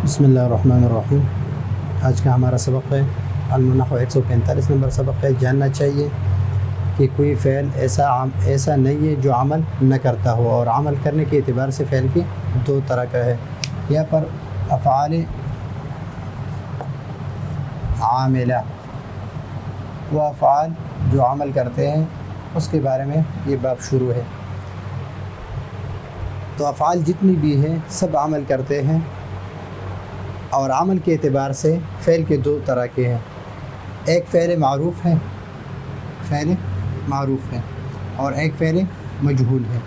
بسم اللہ الرحمن الرحیم۔ آج کا ہمارا سبق ہے المنحو 145 نمبر سبق ہے۔ جاننا چاہیے کہ کوئی فعل ایسا نہیں ہے جو عمل نہ کرتا ہو، اور عمل کرنے کے اعتبار سے فعل کی دو طرح کا ہے۔ یہاں پر افعال عاملہ وہ افعال جو عمل کرتے ہیں اس کے بارے میں یہ باب شروع ہے۔ تو افعال جتنی بھی ہیں سب عمل کرتے ہیں، اور عمل کے اعتبار سے فعل کے دو طرح کے ہیں۔ ایک فعل معروف ہے، اور ایک فعل مجہول ہے۔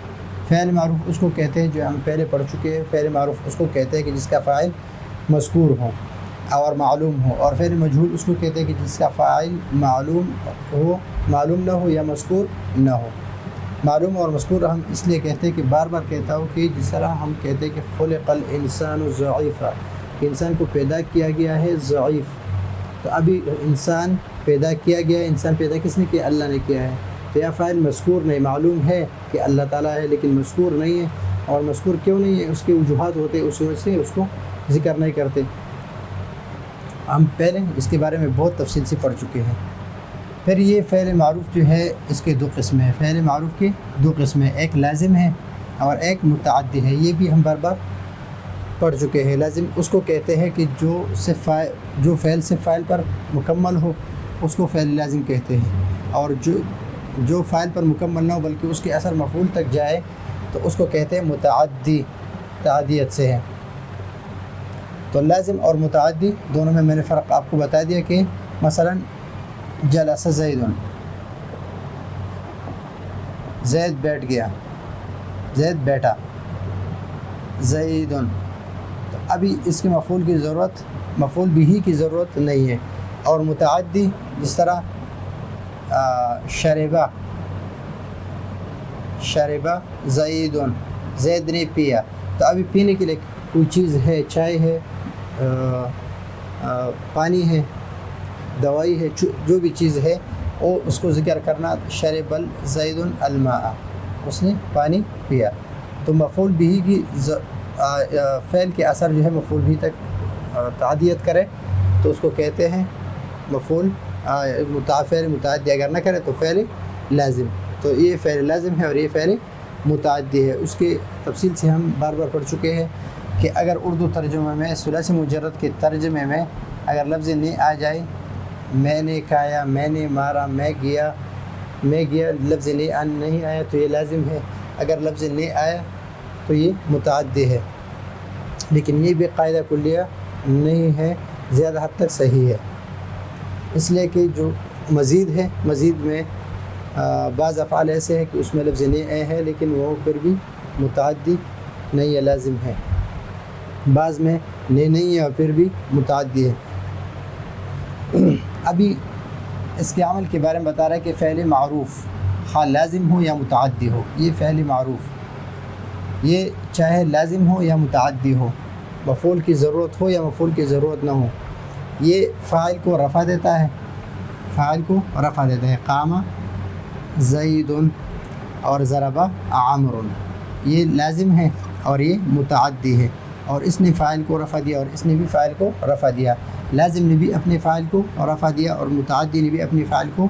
فعل معروف اس کو کہتے ہیں جو ہم پہلے پڑھ چکے ہیں۔ فعل معروف اس کو کہتے ہیں کہ جس کا فاعل مذکور ہو اور معلوم ہو، اور فعل مجہول اس کو کہتے ہیں کہ جس کا فاعل معلوم نہ ہو یا مذکور نہ ہو۔ معلوم اور مذکور ہم اس لیے کہتے ہیں کہ بار بار کہتا ہوں کہ جس طرح ہم کہتے ہیں کہ خلق الانسان ضعیفا، کہ انسان کو پیدا کیا گیا ہے ضعیف۔ تو ابھی انسان پیدا کیا گیا ہے، انسان پیدا کس نے کیا؟ اللہ نے کیا ہے۔ تو یہ فاعل مذکور نہیں، معلوم ہے کہ اللہ تعالیٰ ہے لیکن مذکور نہیں ہے۔ اور مذکور کیوں نہیں ہے؟ اس کے وجوہات ہوتے ہیں، اس وجہ سے اس کو ذکر نہیں کرتے۔ ہم پہلے اس کے بارے میں بہت تفصیل سے پڑھ چکے ہیں۔ پھر یہ فعل معروف جو ہے اس کے دو قسمیں ہیں۔ فعل معروف کی دو قسمیں، ایک لازم ہے اور ایک متعدی ہے۔ یہ بھی ہم بار بار پڑھ چکے ہیں۔ لازم اس کو کہتے ہیں کہ جو فعل سے فاعل پر مکمل ہو اس کو فعل لازم کہتے ہیں، اور جو فاعل پر مکمل نہ ہو بلکہ اس کے اثر مفعول تک جائے تو اس کو کہتے ہیں متعدی، تعدیت سے ہے۔ تو لازم اور متعدی دونوں میں نے فرق آپ کو بتا دیا کہ مثلا جلس زید، زید بیٹھ گیا، زید بیٹھا، زید۔ تو ابھی اس کے مفعول بھی کی ضرورت نہیں ہے۔ اور متعدی جس طرح شربہ زید، زید نے پیا۔ تو ابھی پینے کے لیے کوئی چیز ہے، چائے ہے، پانی ہے، دوائی ہے، جو بھی چیز ہے وہ اس کو ذکر کرنا، شرب زید الماء، اس نے پانی پیا۔ تو مفعول بھی کی فعل کے اثر جو ہے مفعول بھی تک تعدیت کرے تو اس کو کہتے ہیں فعل متعدی، اگر نہ کرے تو فعل لازم۔ تو یہ فعل لازم ہے اور یہ فعل متعدی ہے۔ اس کے تفصیل سے ہم بار بار پڑھ چکے ہیں کہ اگر اردو ترجمے میں ثلاثی مجرد کے ترجمے میں اگر لفظ نہیں آ جائے، میں نے کھایا، میں نے مارا، میں گیا، لفظ نہیں آیا تو یہ لازم ہے۔ اگر لفظ نہیں آیا تو یہ متعدی ہے۔ لیکن یہ بھی قاعدہ کلیہ نہیں ہے، زیادہ حد تک صحیح ہے، اس لیے کہ جو مزید میں بعض افعال ایسے ہیں کہ اس میں لفظ نہیں آئے ہیں لیکن وہ پھر بھی متعدی نہیں ہے، لازم ہے۔ بعض میں نہیں ہے اور پھر بھی متعدی ہے۔ ابھی اس کے عمل کے بارے میں بتا رہا ہے کہ فعل معروف خواہ لازم ہو یا متعدی ہو، یہ فعل معروف یہ چاہے لازم ہو یا متعدی ہو، مفعول کی ضرورت ہو یا مفعول کی ضرورت نہ ہو، یہ فاعل کو رفع دیتا ہے۔ قام زید اور ضرب عمر، یہ لازم ہے اور یہ متعدی ہے، اور اس نے فاعل کو رفع دیا اور اس نے بھی فاعل کو رفع دیا۔ لازم نے بھی اپنے فاعل کو رفع دیا اور متعدی نے بھی اپنے فاعل کو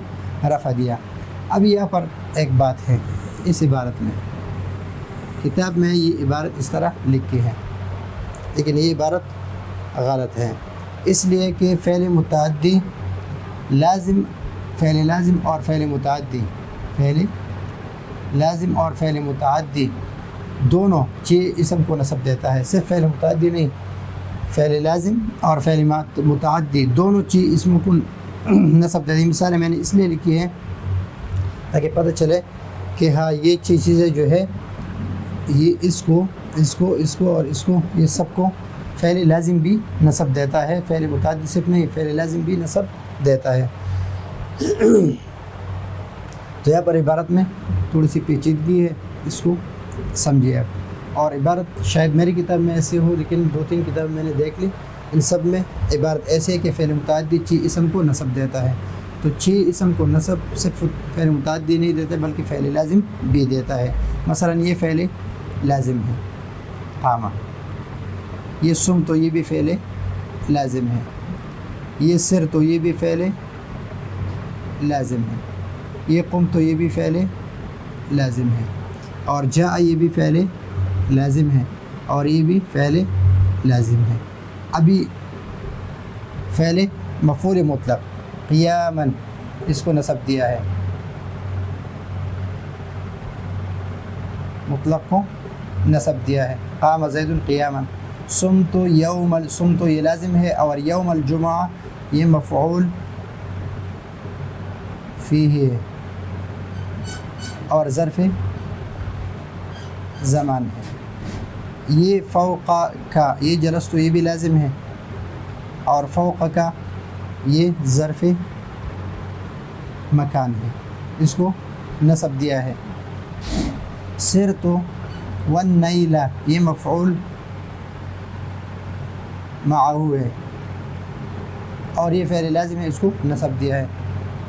رفع دیا۔ اب یہاں پر ایک بات ہے، اس عبارت میں کتاب میں یہ عبارت اس طرح لکھی ہے لیکن یہ عبارت غلط ہے، اس لیے کہ فعل لازم اور فعل متعدی دونوں اسم کو نسب دیتا ہے، صرف فعل متعدی نہیں، فعل لازم اور فعل متعدی دونوں اسم کو نسب دیتی ہیں۔ مثالیں میں نے اس لیے لکھی ہیں تاکہ پتہ چلے کہ ہاں یہ چیزیں جو ہے یہ اس کو اور اس کو یہ سب کو فعل لازم بھی نسب دیتا ہے، فعل متعدی صرف نہیں، فعل لازم بھی نسب دیتا ہے۔ تو یہاں پر عبارت میں تھوڑی سی پیچیدگی ہے، اس کو سمجھیے آپ۔ اور عبارت شاید میری کتاب میں ایسے ہو لیکن 2-3 کتاب میں نے دیکھ لی، ان سب میں عبارت ایسے ہے کہ فعل متعدی اسم کو نسب دیتا ہے۔ تو اسم کو نسب صرف فعل متعدی نہیں دیتا بلکہ فعل لازم بھی دیتا ہے۔ مثلا یہ فعل لازم ہے قامہ، یہ سم تو یہ بھی فعل لازم ہے، یہ سر تو یہ بھی فعل لازم ہے، یہ قم تو یہ بھی فعل لازم ہے، اور جاء یہ بھی فعل لازم ہے، اور یہ بھی فعل لازم ہے۔ ابھی فعل مفعول مطلق قیاما، اس کو نصب دیا ہے، مطلق کو نصب دیا ہے، قام زید قیاما۔ صمت یہ لازم ہے، اور یوم الجمعہ یہ مفعول فیہ ہے اور ظرف زمان ہے۔ یہ فوق کا یہ جلست یہ بھی لازم ہے، اور فوق کا یہ ظرف مکان ہے، اس کو نصب دیا ہے۔ سرت والنیل یہ مفعول معہو ہے، اور یہ فعل لازم ہے، اس کو نصب دیا ہے۔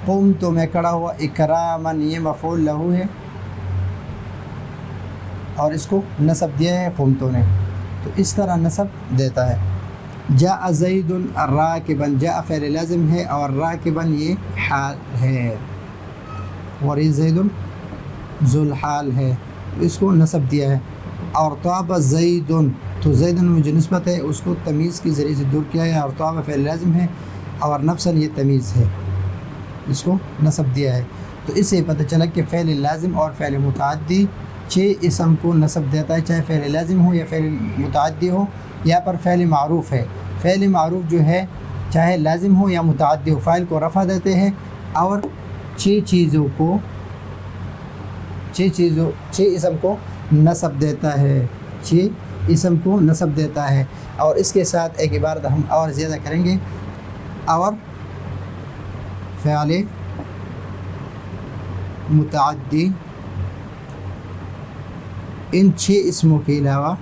قمت میں کھڑا ہوا اکراما یہ مفعول لہو ہے، اور اس کو نصب دیا ہے قمتوں نے، تو اس طرح نصب دیتا ہے۔ جاء زید راکبا، جاء فعل لازم ہے، اور راکبا یہ حال ہے، اور یہ زید ذو الحال ہے، تو اس کو نصب دیا ہے۔ اور طاب زید تو زید میں جو نسبت ہے اس کو تمیز کے ذریعے سے دور کیا ہے، اور طاب فعل لازم ہے، اور نفسا یہ تمیز ہے، اس کو نصب دیا ہے۔ تو اس سے پتہ چلا کہ فعل لازم اور فعل متعدی 6 اسم کو نصب دیتا ہے، چاہے فعل لازم ہو یا فعل متعدی ہو۔ یہاں پر فعل معروف ہے، فعل معروف جو ہے چاہے لازم ہو یا متعدی ہو، فاعل کو رفع دیتے ہیں، اور 6 اسم کو نصب دیتا ہے، 6 اسم کو نصب دیتا ہے۔ اور اس کے ساتھ ایک عبارت ہم اور زیادہ کریں گے، اور فعل متعدی ان 6 اسموں کے علاوہ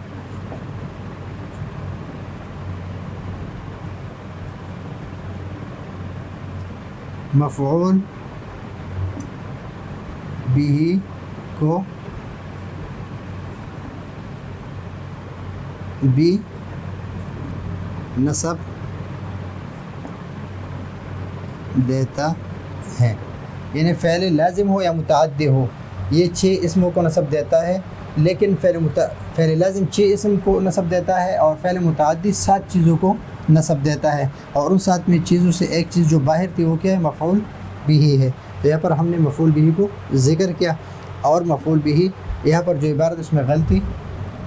مفعول بھی کو بھی نصب دیتا ہے، یعنی فعل لازم ہو یا متعدی ہو یہ 6 اسموں کو نصب دیتا ہے، لیکن فعل لازم 6 اسم کو نصب دیتا ہے، اور فعل متعدی 7 چیزوں کو نصب دیتا ہے، اور ان 7 میں چیزوں سے ایک چیز جو باہر تھی وہ کیا ہے؟ مفعول بھی ہے۔ تو یہاں پر ہم نے مفعول بھی کو ذکر کیا، اور مفعول بھی یہاں پر جو عبارت اس میں غلطی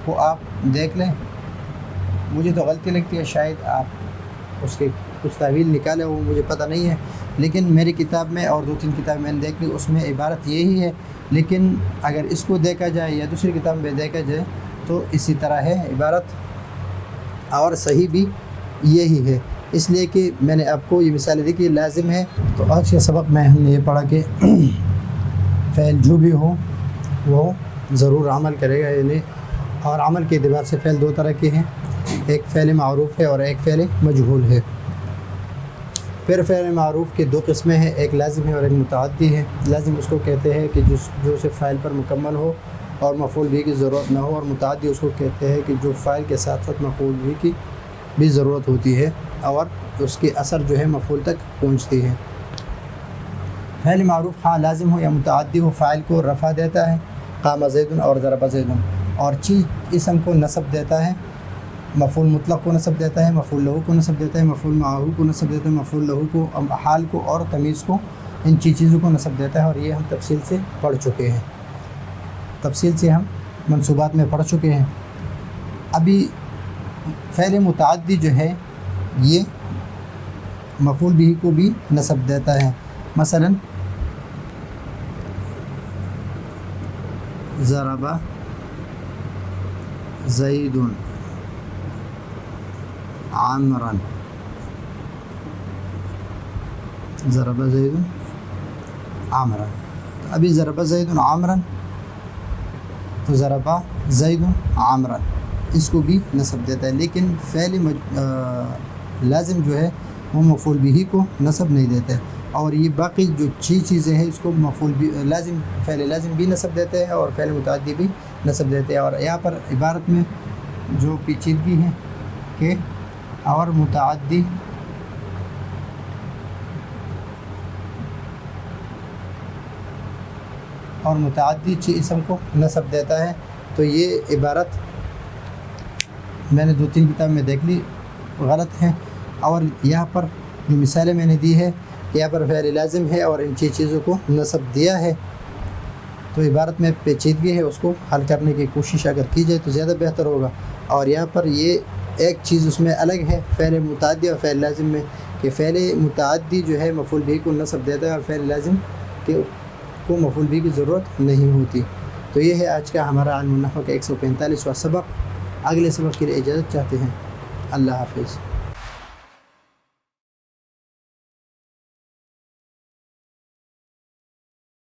وہ آپ دیکھ لیں، مجھے تو غلطی لگتی ہے، شاید آپ اس کے کچھ تعویل نکالے وہ مجھے پتہ نہیں ہے، لیکن میری کتاب میں اور 2-3 کتاب میں نے دیکھ لی، اس میں عبارت یہی ہے، لیکن اگر اس کو دیکھا جائے یا دوسری کتاب میں دیکھا جائے تو اسی طرح ہے عبارت، اور صحیح بھی یہی ہے۔ اس لیے کہ میں نے آپ کو یہ مثالیں دی کہ لازم ہے۔ تو آج کے سبق میں ہم نے یہ پڑھا کہ فعل جو بھی ہو وہ ضرور عمل کرے گا، یعنی اور عمل کے اعتبار سے فعل 2 طرح کے ہیں، ایک فعل معروف ہے اور ایک فعل مجہول ہے۔ پھر فعل معروف کے 2 قسمیں ہیں، ایک لازم ہے اور ایک متعدی ہے۔ لازم اس کو کہتے ہیں کہ جو صرف فاعل پر مکمل ہو اور مفعول بھی کی ضرورت نہ ہو، اور متعدی اس کو کہتے ہیں کہ جو فاعل کے ساتھ ساتھ مفعول بھی کی بھی ضرورت ہوتی ہے، اور اس کی اثر جو ہے مفعول تک پہنچتی ہے۔ فعل معروف ہاں لازم ہو یا متعدی ہو فاعل کو رفع دیتا ہے، قام زید اور ضرب زید، اور چیز اسم کو نصب دیتا ہے، مفعول مطلق کو نصب دیتا ہے، مفعول لہو کو نصب دیتا ہے، مفعول معہو کو نصب دیتا ہے، مفعول لہو کو حال کو اور تمیز کو، ان چیزوں کو نصب دیتا ہے، اور یہ ہم تفصیل سے پڑھ چکے ہیں، تفصیل سے ہم منصوبات میں پڑھ چکے ہیں۔ ابھی فعل متعدی جو ہے یہ مفعول بھی کو بھی نصب دیتا ہے، مثلا ضرب زید عمرا، ضرب زید عمرا، ابھی ضرب زید عمرا تو ضرب زید عمرا اس کو بھی نصب دیتا ہے، لیکن فعل لازم جو ہے وہ مفعول بھی کو نصب نہیں دیتا ہے، اور یہ باقی جو 6 چیزیں ہیں اس کو مفعول بھی لازم فعل لازم بھی نصب دیتے ہیں اور فعل متعدی بھی نصب دیتے ہیں۔ اور یہاں پر عبارت میں جو پیچیدگی ہے کہ اور متعدی اسم کو نصب دیتا ہے. تو یہ عبارت میں نے 2-3 کتاب میں دیکھ لی غلط ہے. اور یہاں پر جو مثالیں میں نے دی ہے کہ یہاں پر فعل لازم ہے اور ان چیزوں کو نصب دیا ہے، تو عبارت میں پیچیدگی ہے، اس کو حل کرنے کی کوشش اگر کی جائے تو زیادہ بہتر ہوگا. اور یہاں پر یہ ایک چیز اس میں الگ ہے فعل متعدی اور فعل لازم میں، کہ فعل متعدی جو ہے مفعول بھی کو نصب دیتا ہے اور فعل لازم کو مفعول بھی کی ضرورت نہیں ہوتی. تو یہ ہے آج کا ہمارا علم النحو کا 145واں سبق. اگلے سبق کے لیے اجازت چاہتے ہیں. اللہ حافظ.